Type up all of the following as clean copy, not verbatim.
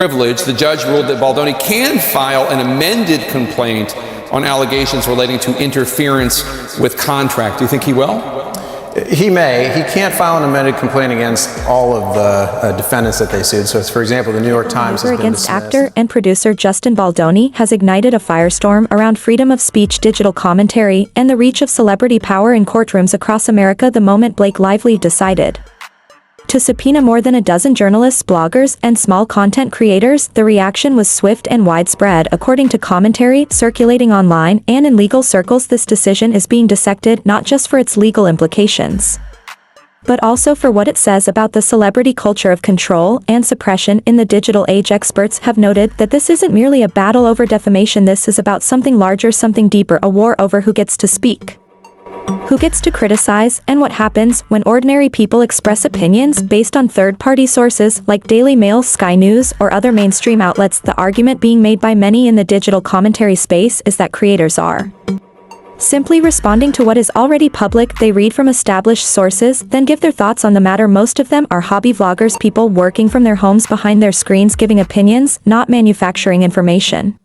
privilege, the judge ruled that Baldoni can file an amended complaint on allegations relating to interference with contract. Do you think he will? He may. He can't file an amended complaint against all of the defendants that they sued. So, it's, for example, the New York Times has been against dismissed. Actor and producer Justin Baldoni has ignited a firestorm around freedom of speech, digital commentary, and the reach of celebrity power in courtrooms across America the moment Blake Lively decided to subpoena more than a dozen journalists, bloggers, and small content creators. The reaction was swift and widespread. According to commentary circulating online and in legal circles, this decision is being dissected not just for its legal implications, but also for what it says about the celebrity culture of control and suppression in the digital age. Experts have noted that this isn't merely a battle over defamation. This is about something larger, something deeper, a war over who gets to speak, who gets to criticize, and what happens when ordinary people express opinions based on third-party sources like Daily Mail, Sky News, or other mainstream outlets. The argument being made by many in the digital commentary space is that creators are simply responding to what is already public. They read from established sources, then give their thoughts on the matter. Most of them are hobby vloggers, people working from their homes behind their screens, giving opinions, not manufacturing information,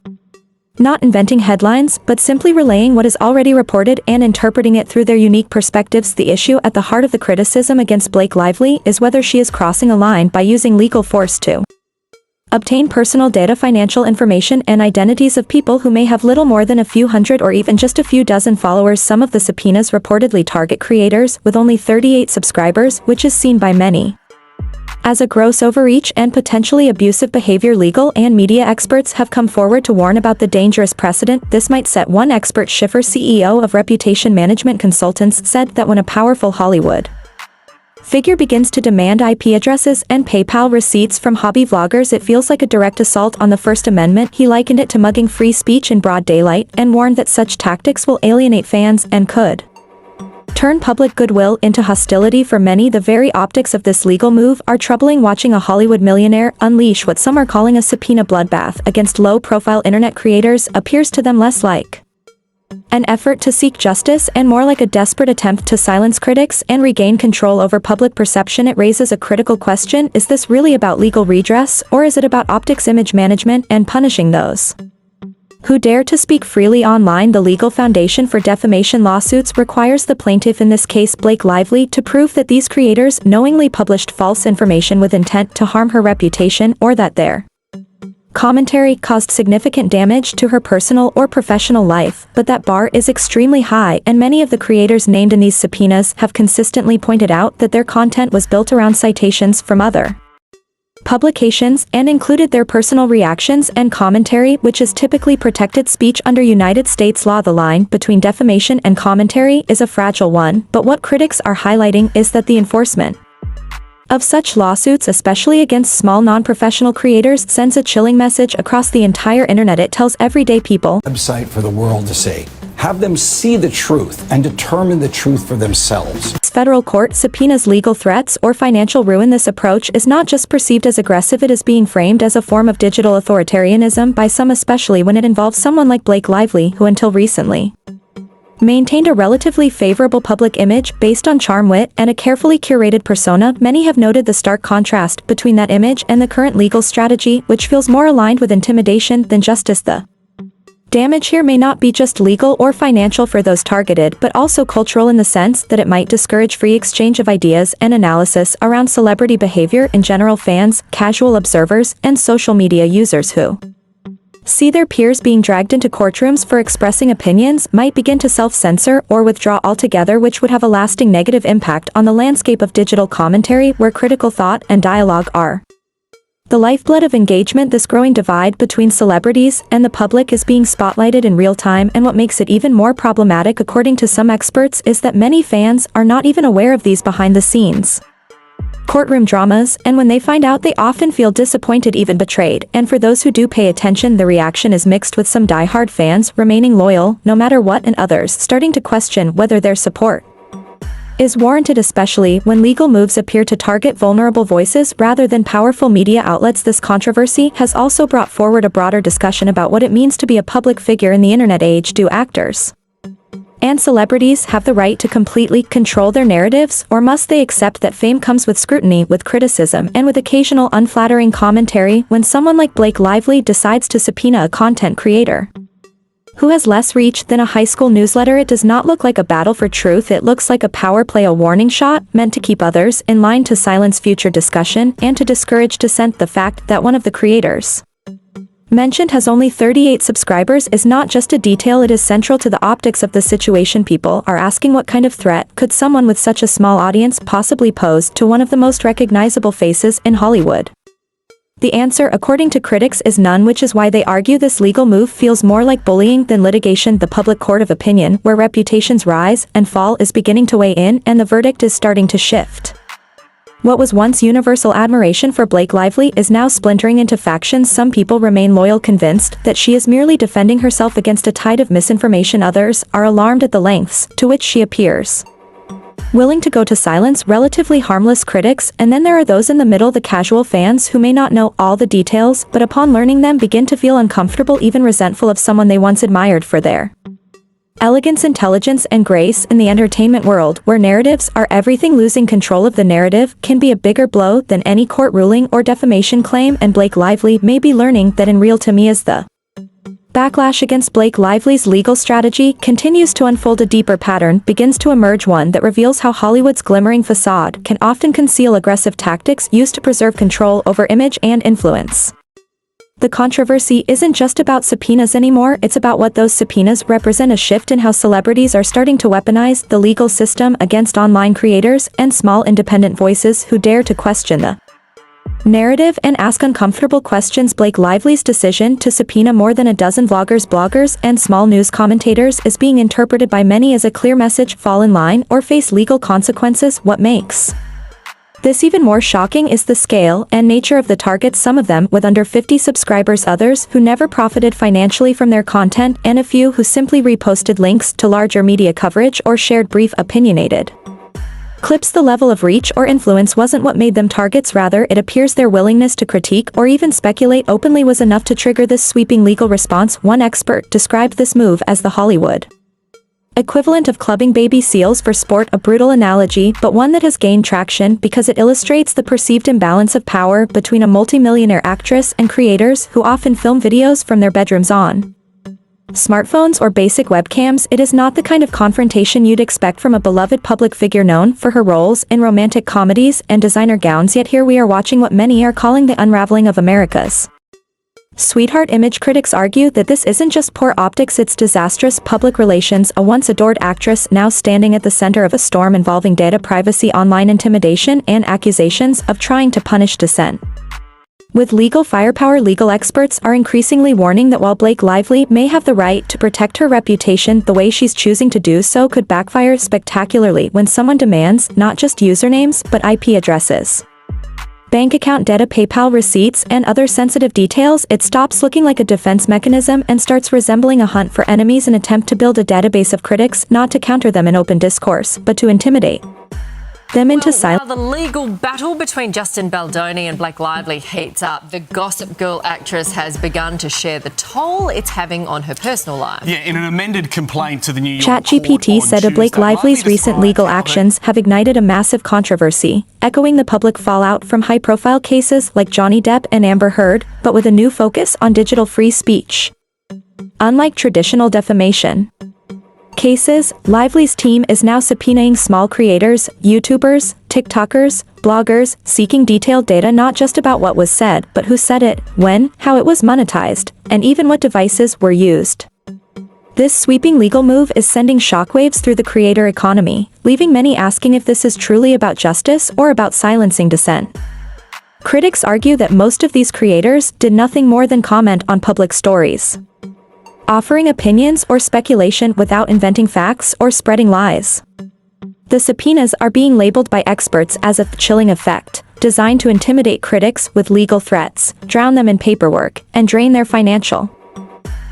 not inventing headlines, but simply relaying what is already reported and interpreting it through their unique perspectives. The issue at the heart of the criticism against Blake Lively is whether she is crossing a line by using legal force to obtain personal data, financial information, and identities of people who may have little more than a few hundred or even just a few dozen followers. Some of the subpoenas reportedly target creators with only 38 subscribers, which is seen by many as a gross overreach and potentially abusive behavior. Legal and media experts have come forward to warn about the dangerous precedent this might set. One expert, Schiffer, CEO of Reputation Management Consultants, said that when a powerful Hollywood figure begins to demand IP addresses and PayPal receipts from hobby vloggers, it feels like a direct assault on the First Amendment. He likened it to mugging free speech in broad daylight and warned that such tactics will alienate fans and could turn public goodwill into hostility. For many, the very optics of this legal move are troubling. Watching a Hollywood millionaire unleash what some are calling a subpoena bloodbath against low-profile internet creators appears to them less like an effort to seek justice and more like a desperate attempt to silence critics and regain control over public perception. It raises a critical question: is this really about legal redress, or is it about optics, image management, and punishing those who dare to speak freely online? The legal foundation for defamation lawsuits requires the plaintiff, in this case Blake Lively, to prove that these creators knowingly published false information with intent to harm her reputation, or that their commentary caused significant damage to her personal or professional life. But that bar is extremely high, and many of the creators named in these subpoenas have consistently pointed out that their content was built around citations from other publications and included their personal reactions and commentary, which is typically protected speech under United States law. The line between defamation and commentary is a fragile one, but what critics are highlighting is that the enforcement of such lawsuits, especially against small non-professional creators, sends a chilling message across the entire internet. It tells everyday people, website for the world to see. Have them see the truth and determine the truth for themselves. Federal court subpoenas legal threats or financial ruin. This approach is not just perceived as aggressive, it is being framed as a form of digital authoritarianism by some, especially when it involves someone like Blake Lively, who until recently maintained a relatively favorable public image based on charm, wit, and a carefully curated persona. Many have noted the stark contrast between that image and the current legal strategy, which feels more aligned with intimidation than justice. The damage here may not be just legal or financial for those targeted, but also cultural, in the sense that it might discourage free exchange of ideas and analysis around celebrity behavior in general. Fans, casual observers, and social media users who see their peers being dragged into courtrooms for expressing opinions might begin to self-censor or withdraw altogether, which would have a lasting negative impact on the landscape of digital commentary, where critical thought and dialogue are the lifeblood of engagement. This growing divide between celebrities and the public is being spotlighted in real time, and what makes it even more problematic, according to some experts, is that many fans are not even aware of these behind-the-scenes courtroom dramas, and when they find out, they often feel disappointed, even betrayed. And for those who do pay attention, the reaction is mixed, with some die-hard fans remaining loyal no matter what, and others starting to question whether their support is warranted, especially when legal moves appear to target vulnerable voices rather than powerful media outlets. This controversy has also brought forward a broader discussion about what it means to be a public figure in the internet age. Do actors And celebrities have the right to completely control their narratives, or must they accept that fame comes with scrutiny, with criticism, and with occasional unflattering commentary when someone like Blake Lively decides to subpoena a content creator who has less reach than a high school newsletter? It does not look like a battle for truth. It looks like a power play, a warning shot meant to keep others in line, to silence future discussion, and to discourage dissent. The fact that one of the creators mentioned has only 38 subscribers is not just a detail, it is central to the optics of the situation. People are asking, what kind of threat could someone with such a small audience possibly pose to one of the most recognizable faces in Hollywood? The answer, according to critics, is none, which is why they argue this legal move feels more like bullying than litigation. The public court of opinion, where reputations rise and fall, is beginning to weigh in, and the verdict is starting to shift. What was once universal admiration for Blake Lively is now splintering into factions. Some people remain loyal, convinced that she is merely defending herself against a tide of misinformation. Others are alarmed at the lengths to which she appears willing to go to silence relatively harmless critics. And then there are those in the middle, the casual fans who may not know all the details, but upon learning them begin to feel uncomfortable, even resentful of someone they once admired for their elegance, intelligence, and grace. In the entertainment world, where narratives are everything, losing control of the narrative can be a bigger blow than any court ruling or defamation claim, and Blake Lively may be learning that in real time. As the backlash against Blake Lively's legal strategy continues to unfold, a deeper pattern begins to emerge, one that reveals how Hollywood's glimmering facade can often conceal aggressive tactics used to preserve control over image and influence. The controversy isn't just about subpoenas anymore, it's about what those subpoenas represent, a shift in how celebrities are starting to weaponize the legal system against online creators and small independent voices who dare to question the narrative and ask uncomfortable questions. Blake Lively's decision to subpoena more than a dozen vloggers, bloggers, and small news commentators is being interpreted by many as a clear message: fall in line or face legal consequences. What makes this even more shocking is the scale and nature of the targets, some of them with under 50 subscribers, others who never profited financially from their content, and a few who simply reposted links to larger media coverage or shared brief opinionated clips. The level of reach or influence wasn't what made them targets, rather it appears their willingness to critique or even speculate openly was enough to trigger this sweeping legal response. One expert described this move as the Hollywood equivalent of clubbing baby seals for sport, a brutal analogy, but one that has gained traction because it illustrates the perceived imbalance of power between a multimillionaire actress and creators who often film videos from their bedrooms on smartphones or basic webcams. It is not the kind of confrontation you'd expect from a beloved public figure known for her roles in romantic comedies and designer gowns, yet here we are watching what many are calling the unraveling of America's sweetheart image. Critics argue that this isn't just poor optics, it's disastrous public relations. A once adored actress now standing at the center of a storm involving data privacy, online intimidation, and accusations of trying to punish dissent. With legal firepower, legal experts are increasingly warning that while Blake Lively may have the right to protect her reputation, the way she's choosing to do so could backfire spectacularly when someone demands not just usernames but IP addresses, bank account data, PayPal receipts, and other sensitive details. It stops looking like a defense mechanism and starts resembling a hunt for enemies, an attempt to build a database of critics, not to counter them in open discourse, but to intimidate them into silence. While the legal battle between Justin Baldoni and Blake Lively heats up, the Gossip Girl actress has begun to share the toll it's having on her personal life. Yeah, in an amended complaint to the New York ChatGPT said of Blake Lively's recent legal actions have ignited a massive controversy, echoing the public fallout from high-profile cases like Johnny Depp and Amber Heard, but with a new focus on digital free speech. Unlike traditional defamation cases, Lively's team is now subpoenaing small creators, YouTubers, TikTokers, bloggers, seeking detailed data not just about what was said, but who said it, when, how it was monetized, and even what devices were used. This sweeping legal move is sending shockwaves through the creator economy, leaving many asking if this is truly about justice or about silencing dissent. Critics argue that most of these creators did nothing more than comment on public stories, offering opinions or speculation without inventing facts or spreading lies. The subpoenas are being labeled by experts as a chilling effect, designed to intimidate critics with legal threats, drown them in paperwork, and drain their financial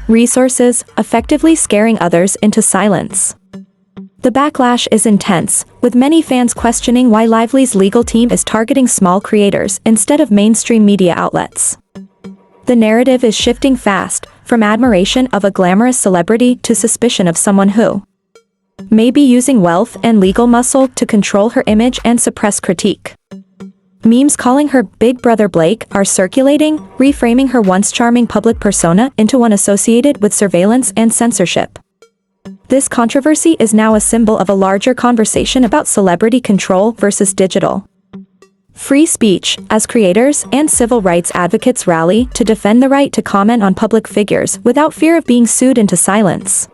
resources, effectively scaring others into silence. The backlash is intense, with many fans questioning why Lively's legal team is targeting small creators instead of mainstream media outlets. The narrative is shifting fast, from admiration of a glamorous celebrity to suspicion of someone who Maybe using wealth and legal muscle to control her image and suppress critique. Memes calling her Big Brother Blake are circulating, reframing her once charming public persona into one associated with surveillance and censorship. This controversy is now a symbol of a larger conversation about celebrity control versus digital free speech, as creators and civil rights advocates rally to defend the right to comment on public figures without fear of being sued into silence.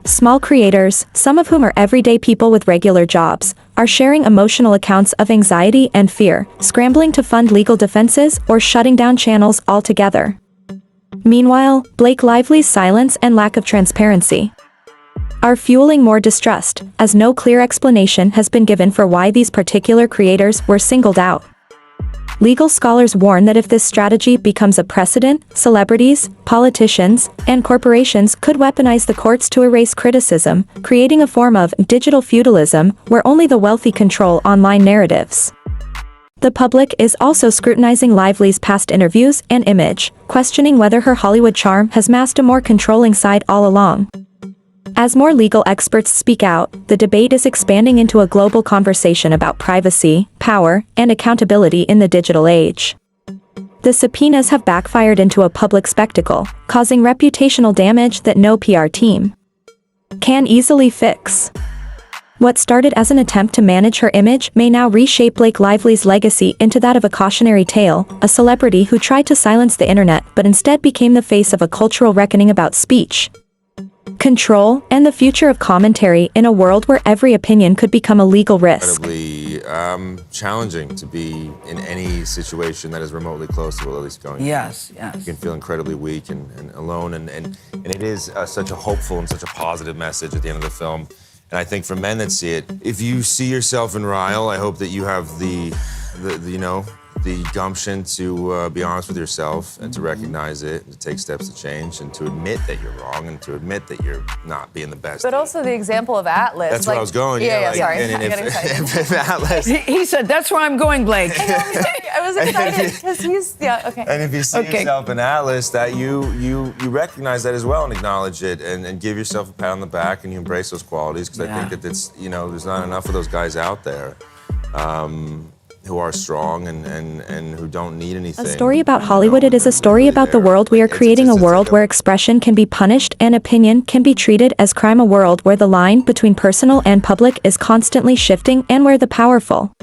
Small creators, some of whom are everyday people with regular jobs, are sharing emotional accounts of anxiety and fear, scrambling to fund legal defenses or shutting down channels altogether. Meanwhile, Blake Lively's silence and lack of transparency are fueling more distrust, as no clear explanation has been given for why these particular creators were singled out. Legal scholars warn that if this strategy becomes a precedent, celebrities, politicians, and corporations could weaponize the courts to erase criticism, creating a form of digital feudalism where only the wealthy control online narratives. The public is also scrutinizing Lively's past interviews and image, questioning whether her Hollywood charm has masked a more controlling side all along. As more legal experts speak out, the debate is expanding into a global conversation about privacy, power, and accountability in the digital age. The subpoenas have backfired into a public spectacle, causing reputational damage that no PR team can easily fix. What started as an attempt to manage her image may now reshape Blake Lively's legacy into that of a cautionary tale, a celebrity who tried to silence the internet but instead became the face of a cultural reckoning about speech, control, and the future of commentary in a world where every opinion could become a legal risk. Incredibly challenging to be in any situation that is remotely close to what Lily's going through. Yes. You can feel incredibly weak and alone, and it is such a hopeful and such a positive message at the end of the film. And I think for men that see it, if you see yourself in Ryle, I hope that you have the gumption to be honest with yourself and to recognize it, and to take steps to change, and to admit that you're wrong, and to admit that you're not being the best. But also the example of Atlas. That's where I was going. Yeah, like, sorry. And I'm getting excited. if Atlas, He said, that's where I'm going, Blake. I was excited because he's, okay. and if you see yourself in Atlas, that you recognize that as well and acknowledge it, and give yourself a pat on the back, and you embrace those qualities, because I think that it's, there's not enough of those guys out there. Who are strong and who don't need anything. A story about Hollywood. It is a story about the world we are creating, a world where expression can be punished and opinion can be treated as crime, a world where the line between personal and public is constantly shifting, and where the powerful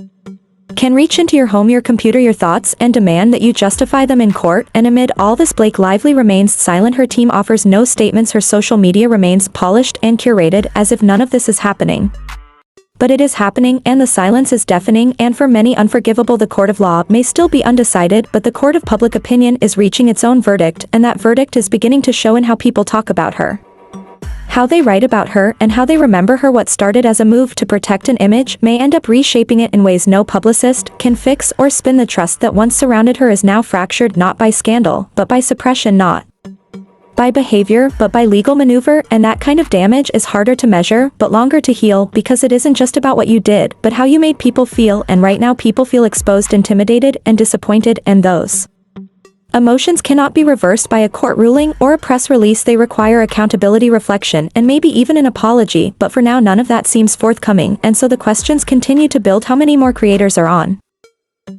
can reach into your home, your computer, your thoughts, and demand that you justify them in court. And amid all this, Blake Lively remains silent. Her team offers no statements. Her social media remains polished and curated, as if none of this is happening. But it is happening, and the silence is deafening and for many unforgivable. The court of law may still be undecided, but the court of public opinion is reaching its own verdict, and that verdict is beginning to show in how people talk about her, how they write about her, and how they remember her. What started as a move to protect an image may end up reshaping it in ways no publicist can fix or spin. The trust that once surrounded her is now fractured, not by scandal, but by suppression, not by behavior, but by legal maneuver. And that kind of damage is harder to measure, but longer to heal, because it isn't just about what you did, but how you made people feel. And right now people feel exposed, intimidated, and disappointed, and those emotions cannot be reversed by a court ruling or a press release. They require accountability, reflection, and maybe even an apology, but for now none of that seems forthcoming, and so the questions continue to build. How many more creators are on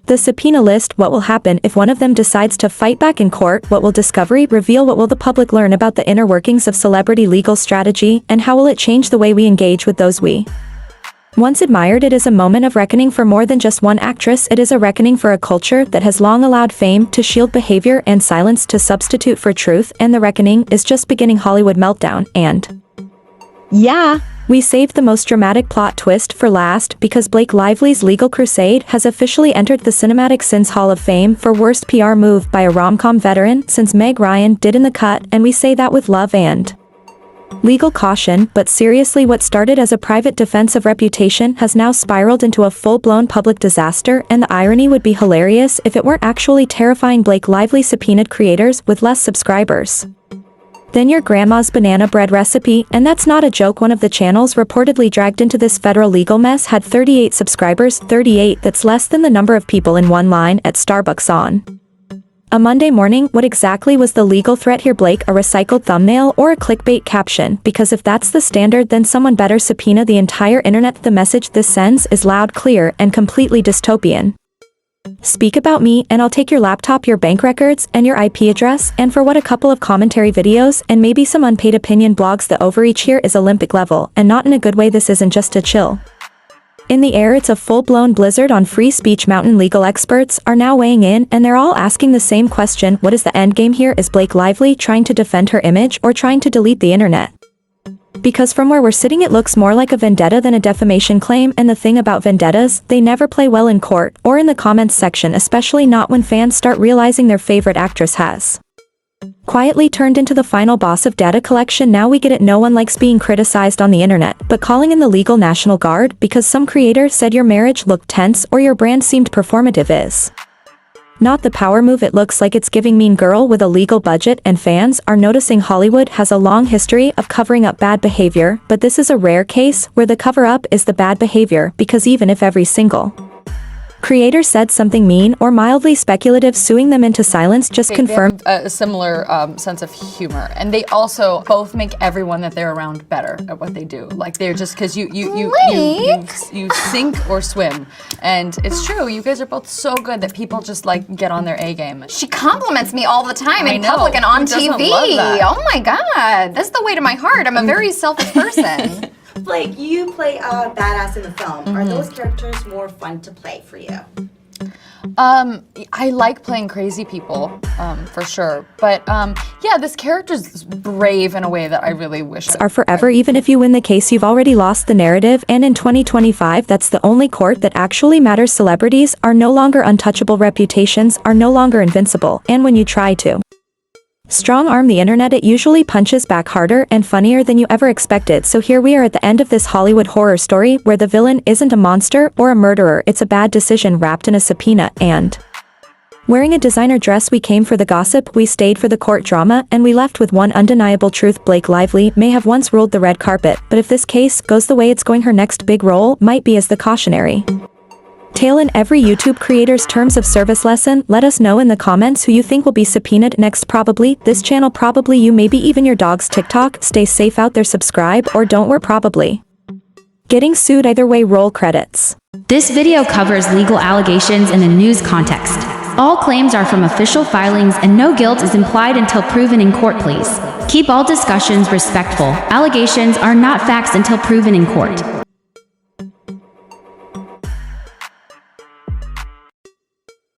the subpoena list? What will happen if one of them decides to fight back in court? What will discovery reveal? What will the public learn about the inner workings of celebrity legal strategy, and how will it change the way we engage with those we once admired? It is a moment of reckoning for more than just one actress. It is a reckoning for a culture that has long allowed fame to shield behavior and silence to substitute for truth, and the reckoning is just beginning. Hollywood Meltdown. And yeah, we saved the most dramatic plot twist for last, because Blake Lively's legal crusade has officially entered the Cinematic Sins Hall of Fame for worst PR move by a rom-com veteran since Meg Ryan did In the Cut, and we say that with love and legal caution. But seriously, what started as a private defense of reputation has now spiraled into a full-blown public disaster, and the irony would be hilarious if it weren't actually terrifying. Blake Lively subpoenaed creators with less subscribers than your grandma's banana bread recipe, and that's not a joke. One of the channels reportedly dragged into this federal legal mess had 38 subscribers. 38, that's less than the number of people in one line at Starbucks on A Monday morning, what exactly was the legal threat here, Blake? A recycled thumbnail or a clickbait caption? Because if that's the standard, then someone better subpoena the entire internet. The message this sends is loud, clear, and completely dystopian. Speak about me, and I'll take your laptop, your bank records, and your IP address, and for what, a couple of commentary videos, and maybe some unpaid opinion blogs. The overreach here is Olympic level, and not in a good way. This isn't just a chill. In the air, it's a full-blown blizzard on free speech mountain. Legal experts are now weighing in, and they're all asking the same question: what is the end game here? Is Blake Lively trying to defend her image or trying to delete the internet? Because from where we're sitting, it looks more like a vendetta than a defamation claim, and the thing about vendettas, they never play well in court or in the comments section, especially not when fans start realizing their favorite actress has quietly turned into the final boss of data collection. Now we get it, no one likes being criticized on the internet, but calling in the legal National Guard because some creator said your marriage looked tense or your brand seemed performative is not the power move. It looks like it's giving Mean Girl with a legal budget, and fans are noticing Hollywood has a long history of covering up bad behavior, but this is a rare case where the cover-up is the bad behavior, because even if every single creator said something mean or mildly speculative, suing them into silence just confirmed a similar sense of humor, and they also both make everyone that they're around better at what they do. Like, they're just, because you sink or swim, and it's true. You guys are both so good that people just like get on their A game. She compliments me all the time in I know. public and on Who doesn't TV. love that? Oh my God, that's the way to my heart. I'm a very selfish person. Blake, you play a badass in the film. Are those characters more fun to play for you? I like playing crazy people, for sure. But yeah, this character's brave in a way that I really wish are forever. Even if you win the case, you've already lost the narrative, and in 2025, that's the only court that actually matters. Celebrities are no longer untouchable, reputations are no longer invincible, and when you try to strong-arm the internet, it usually punches back harder and funnier than you ever expected. So here we are at the end of this Hollywood horror story where the villain isn't a monster or a murderer, it's a bad decision wrapped in a subpoena. And wearing a designer dress, we came for the gossip, we stayed for the court drama, and we left with one undeniable truth: Blake Lively may have once ruled the red carpet, but if this case goes the way it's going, her next big role might be as the cautionary tale in every YouTube creator's terms of service lesson. Let us know in the comments who you think will be subpoenaed next. Probably this channel, probably you, maybe even your dog's TikTok. Stay safe out there, subscribe or don't, we're probably getting sued either way. Roll credits. This video covers legal allegations in a news context. All claims are from official filings and no guilt is implied until proven in court. Please keep all discussions respectful. Allegations are not facts until proven in court.